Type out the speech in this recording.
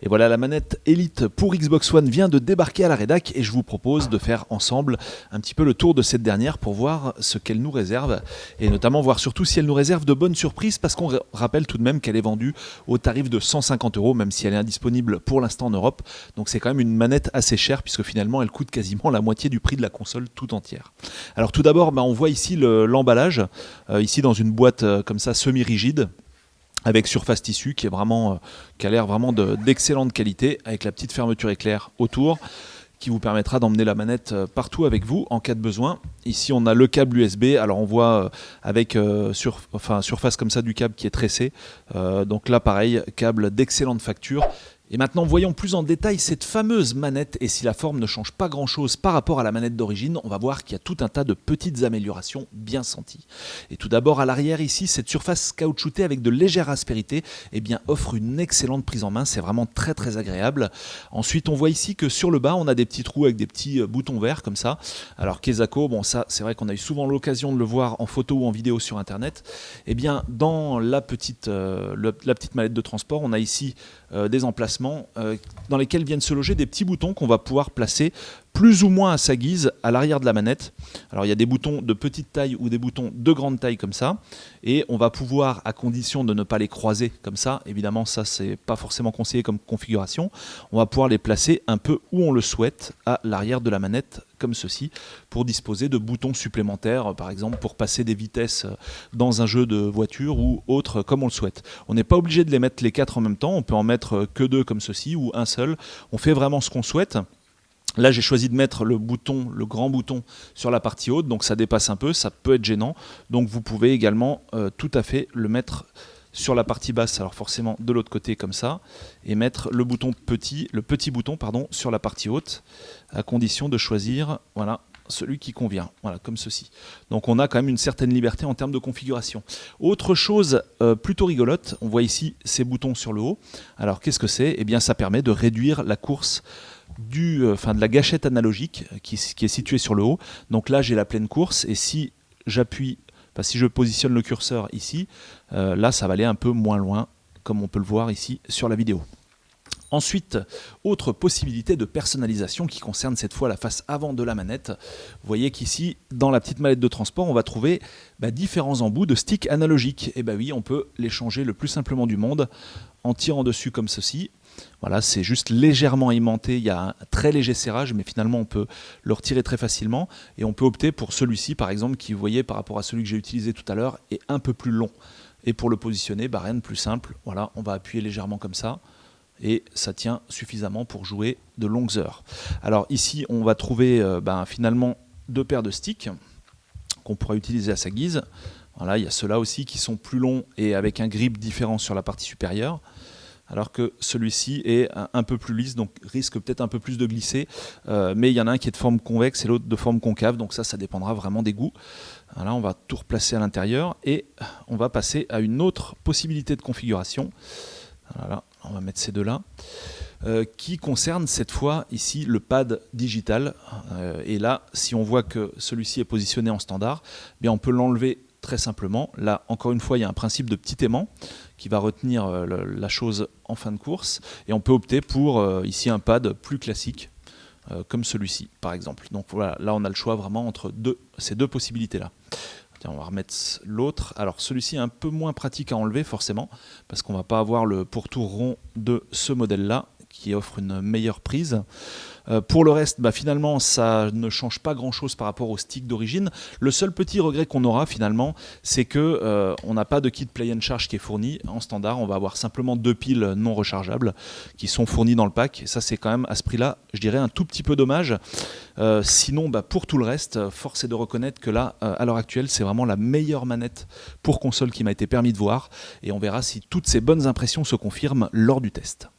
Et voilà, la manette Elite pour Xbox One vient de débarquer à la rédac et je vous propose de faire ensemble un petit peu le tour de cette dernière pour voir ce qu'elle nous réserve et notamment voir surtout si elle nous réserve de bonnes surprises parce qu'on rappelle tout de même qu'elle est vendue au tarif de 150 €, même si elle est indisponible pour l'instant en Europe. Donc c'est quand même une manette assez chère puisque finalement elle coûte quasiment la moitié du prix de la console tout entière. Alors tout d'abord, on voit ici l'emballage, ici dans une boîte comme ça semi-rigide, avec surface tissu qui a l'air vraiment d'excellente qualité, avec la petite fermeture éclair autour, qui vous permettra d'emmener la manette partout avec vous en cas de besoin. Ici on a le câble USB, alors on voit avec surface comme ça du câble qui est tressé, donc là pareil, câble d'excellente facture. Et maintenant, voyons plus en détail cette fameuse manette, et si la forme ne change pas grand-chose par rapport à la manette d'origine, on va voir qu'il y a tout un tas de petites améliorations bien senties. Et tout d'abord, à l'arrière ici, cette surface caoutchoutée avec de légères aspérités offre une excellente prise en main, c'est vraiment très très agréable. Ensuite, on voit ici que sur le bas, on a des petits trous avec des petits boutons verts comme ça. Alors Kesako, ça c'est vrai qu'on a eu souvent l'occasion de le voir en photo ou en vidéo sur internet. Et bien, dans la petite mallette de transport, on a ici des emplacements dans lesquels viennent se loger des petits boutons qu'on va pouvoir placer plus ou moins à sa guise à l'arrière de la manette. Alors il y a des boutons de petite taille ou des boutons de grande taille comme ça, et on va pouvoir, à condition de ne pas les croiser comme ça, évidemment ça c'est pas forcément conseillé comme configuration, on va pouvoir les placer un peu où on le souhaite à l'arrière de la manette comme ceci, pour disposer de boutons supplémentaires, par exemple pour passer des vitesses dans un jeu de voiture ou autre comme on le souhaite. On n'est pas obligé de les mettre les 4 en même temps, on peut en mettre que 2 comme ceci ou un seul, on fait vraiment ce qu'on souhaite. Là, j'ai choisi de mettre le grand bouton sur la partie haute, donc ça dépasse un peu, ça peut être gênant. Donc vous pouvez également tout à fait le mettre sur la partie basse, alors forcément de l'autre côté comme ça, et mettre le petit bouton sur la partie haute, à condition de choisir celui qui convient, comme ceci. Donc on a quand même une certaine liberté en termes de configuration. Autre chose plutôt rigolote, on voit ici ces boutons sur le haut. Alors qu'est-ce que c'est? Eh bien ça permet de réduire la course de la gâchette analogique qui est située sur le haut. Donc là j'ai la pleine course et si si je positionne le curseur ici, là ça va aller un peu moins loin comme on peut le voir ici sur la vidéo. Ensuite, autre possibilité de personnalisation qui concerne cette fois la face avant de la manette. Vous voyez qu'ici, dans la petite mallette de transport, on va trouver différents embouts de stick analogiques. Et oui, on peut les changer le plus simplement du monde en tirant dessus comme ceci. Voilà, c'est juste légèrement aimanté, il y a un très léger serrage, mais finalement on peut le retirer très facilement. Et on peut opter pour celui-ci, par exemple, qui, vous voyez, par rapport à celui que j'ai utilisé tout à l'heure, est un peu plus long. Et pour le positionner, rien de plus simple. Voilà, on va appuyer légèrement comme ça. Et ça tient suffisamment pour jouer de longues heures. Alors ici, on va trouver finalement 2 paires de sticks qu'on pourra utiliser à sa guise. Voilà, il y a ceux-là aussi qui sont plus longs et avec un grip différent sur la partie supérieure, alors que celui-ci est un peu plus lisse, donc risque peut-être un peu plus de glisser. Mais il y en a un qui est de forme convexe et l'autre de forme concave, donc ça dépendra vraiment des goûts. Voilà, on va tout replacer à l'intérieur et on va passer à une autre possibilité de configuration. Voilà, on va mettre ces deux-là, qui concerne cette fois ici le pad digital. Et là, si on voit que celui-ci est positionné en standard, on peut l'enlever très simplement. Là, encore une fois, il y a un principe de petit aimant qui va retenir la chose en fin de course. Et on peut opter pour ici un pad plus classique, comme celui-ci par exemple. Donc voilà, là on a le choix vraiment entre ces deux possibilités-là. On va remettre l'autre. Alors celui-ci est un peu moins pratique à enlever forcément, parce qu'on ne va pas avoir le pourtour rond de ce modèle-là, qui offre une meilleure prise. Pour le reste, finalement, ça ne change pas grand-chose par rapport au stick d'origine. Le seul petit regret qu'on aura finalement, c'est que on n'a pas de kit Play and Charge qui est fourni. En standard, on va avoir simplement 2 piles non rechargeables qui sont fournies dans le pack. Et ça, c'est quand même à ce prix-là, je dirais, un tout petit peu dommage. Sinon, pour tout le reste, force est de reconnaître que là, à l'heure actuelle, c'est vraiment la meilleure manette pour console qui m'a été permis de voir. Et on verra si toutes ces bonnes impressions se confirment lors du test.